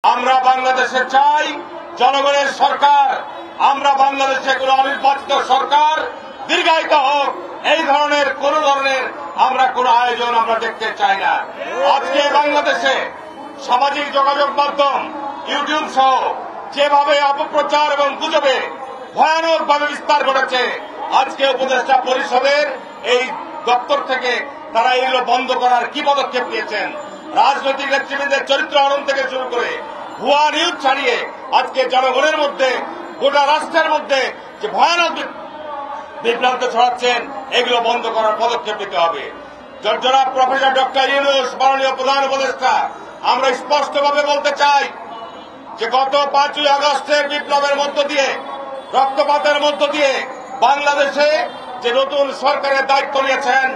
আমরা বাংলাদেশে চাই জনগণের সরকার। আমরা বাংলাদেশে কোন অনির্বাচিত সরকার দীর্ঘায়িত হোক, এই ধরনের কোন ধরনের আমরা কোন আয়োজন আমরা দেখতে চাই না। আজকে বাংলাদেশে সামাজিক যোগাযোগ মাধ্যম ইউটিউব সহ যেভাবে অপপ্রচার এবং গুজবে ভয়ানকভাবে বিস্তার ঘটেছে, আজকে উপদেষ্টা পরিষদের এই দপ্তর থেকে তারা এগুলো বন্ধ করার কি পদক্ষেপ নিয়েছেন? রাজনৈতিক নেতৃবৃন্দের চরিত্র হনন থেকে শুরু করে ভুয়া নিউজ ছাড়িয়ে আজকে জনগণের মধ্যে, গোটা রাষ্ট্রের মধ্যে যে ভয়ানক বিভ্রান্ত ছড়াচ্ছেন, এগুলো বন্ধ করার পদক্ষেপ নিতে হবে। জনাব প্রফেসর ডক্টর ইউনূস, মাননীয় প্রধান উপদেষ্টা, আমরা স্পষ্টভাবে বলতে চাই যে গত 5ই আগস্টের বিপ্লবের মধ্য দিয়ে, রক্তপাতের মধ্য দিয়ে বাংলাদেশে যে নতুন সরকারের দায়িত্ব নিয়েছেন,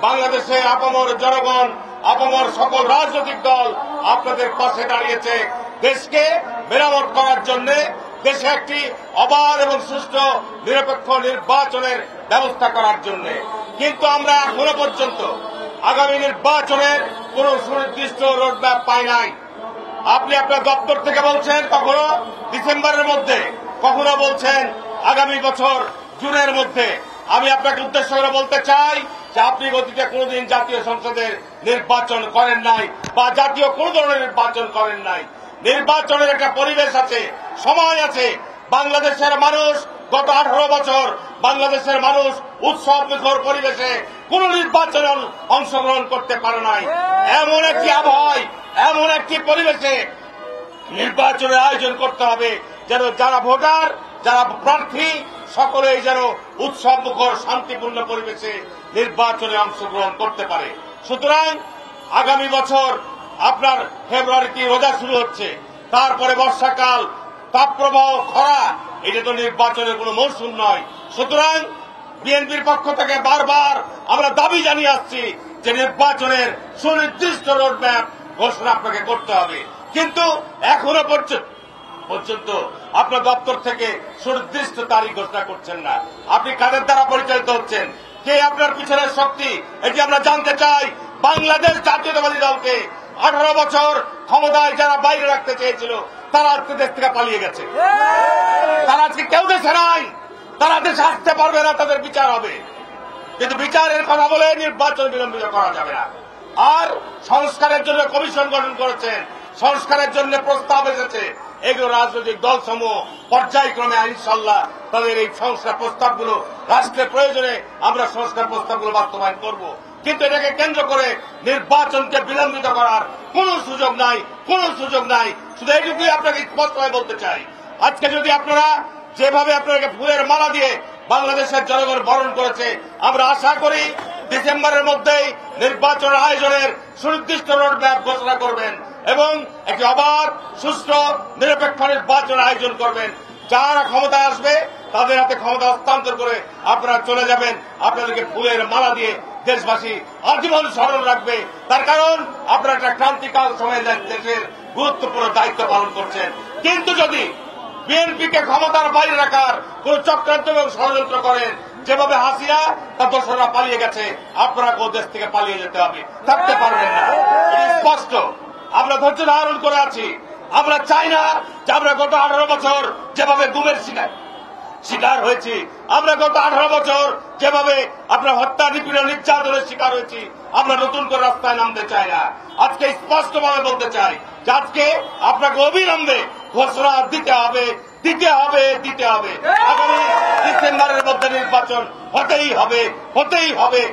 বাংলাদেশে আপামর জনগণ, আপামর সকল রাজনৈতিক দল আপনাদের পাশে দাঁড়িয়েছে দেশকে মেরামত করার জন্য, দেশে একটি অবাধ এবং সুষ্ঠু নিরপেক্ষ নির্বাচনের ব্যবস্থা করার জন্য। কিন্তু আমরা এখনো পর্যন্ত আগামী নির্বাচনের কোন সুনির্দিষ্ট রোডম্যাপ পাই নাই। আপনি আপনার দপ্তর থেকে বলছেন কখনো ডিসেম্বরের মধ্যে, কখনো বলছেন আগামী বছর জুনের মধ্যে। আমি আপনাকে উদ্দেশ্য করে বলতে চাই যে আপনি গতিতে কোনদিন জাতীয় সংসদের নির্বাচন করেন নাই বা জাতীয় কোন ধরনের নির্বাচন করেন নাই। নির্বাচনের একটা পরিবেশ আছে, সময় আছে। বাংলাদেশের মানুষ গত 18 বছর বাংলাদেশের মানুষ উৎসব মুখর পরিবেশে কোন নির্বাচনে অংশগ্রহণ করতে পারে নাই। এমন একটি আবহাওয়ায়, এমন একটি পরিবেশে নির্বাচনের আয়োজন করতে হবে যেন যারা ভোটার, যারা প্রার্থী, সকলেই যেন উৎসব মুখর শান্তিপূর্ণ পরিবেশে নির্বাচনে অংশগ্রহণ করতে পারে। সুতরাং আগামী বছর আপনার ফেব্রুয়ারিতে রোজা শুরু হচ্ছে, তারপরে বর্ষাকাল, তাপপ্রবাহ, খরা, এটা তো নির্বাচনের কোন মৌসুম নয়। সুতরাং বিএনপির পক্ষ থেকে বারবার আমরা দাবি জানিয়ে আসছি যে নির্বাচনের সুনির্দিষ্ট রোডম্যাপ ঘোষণা আপনাকে করতে হবে। কিন্তু এখনো পর্যন্ত আপনার দপ্তর থেকে সুনির্দিষ্ট তারিখ ঘোষণা করছেন না। আপনি কাদের দ্বারা পরিচালিত হচ্ছেন? কে আপনার পিছনের শক্তি? এটি আমরা জানতে চাই। বাংলাদেশ জাতীয়তাবাদী দলকে 18 বছর ক্ষমতায় যারা বাইরে রাখতে চেয়েছিল, তারা আজকে দেশ থেকে পালিয়ে গেছে। তারা আজকে কেউ দেশে নাই, তারা দেশে আসতে পারবে না, তাদের বিচার হবে। কিন্তু বিচারের কথা বলে নির্বাচন বিলম্বিত করা যাবে না। আর সংস্কারের জন্য কমিশন গঠন করেছেন, সংস্কারের জন্য প্রস্তাব এসেছে। এগুলো রাজনৈতিক দলসমূহ পর্যায়ক্রমে ইনশাল্লাহ তাদের এই সংস্কার প্রস্তাবগুলো রাষ্ট্রের প্রয়োজনে আমরা সংস্কার প্রস্তাবগুলো বাস্তবায়ন করব। কিন্তু এটাকে কেন্দ্র করে নির্বাচনকে বিলম্বিত করার কোন সুযোগ নাই, কোন সুযোগ নাই। শুধু এইটুকুই আপনাকে স্পষ্টভাবে বলতে চাই, আজকে যদি আপনারা যেভাবে আপনাকে ফুলের মালা দিয়ে বাংলাদেশের জনগণ বরণ করেছে, আমরা আশা করি ডিসেম্বরের মধ্যেই নির্বাচনের আয়োজনের সুনির্দিষ্ট রোডম্যাপ ঘোষণা করবেন এবং একটি অবাধ, সুষ্ঠু, নিরপেক্ষ নির্বাচন আয়োজন করবেন। যারা ক্ষমতায় আসবে তাদের হাতে ক্ষমতা হস্তান্তর করে আপনারা চলে যাবেন। আপনাদেরকে ফুলের মালা দিয়ে দেশবাসী আজীবন স্মরণ রাখবে। তার কারণ আপনারা একটা ক্রান্তিকাল সময়ে দেশের গুরুত্বপূর্ণ দায়িত্ব পালন করছেন। কিন্তু যদি বিএনপিকে ক্ষমতার বাইরে রাখার কোন চক্রান্ত এবং ষড়যন্ত্র করেন, যেভাবে হাসিনা তার দোসররা পালিয়ে গেছে, আপনারাকেও দেশ থেকে পালিয়ে যেতে হবে, থাকতে পারবেন না। স্পষ্ট। আমরা ধৈর্য ধারণ করে আছি। আমরা চাই না যে আমরা গত 18 বছর যেভাবে গুমের শিকার হয়েছি, আমরা গত 18 বছর যেভাবে আপনার হত্যা, নিপীড়ন, নির্যাতনের শিকার হয়েছি, আমরা নতুন করে রাস্তায় নামতে চাই না। আজকে স্পষ্টভাবে বলতে চাই যে আজকে আপনাকে অবিলম্বে ঘোষণা দিতে হবে, দিতে হবে, দিতে হবে। আগামী ডিসেম্বরের মধ্যে নির্বাচন হতেই হবে, হতেই হবে।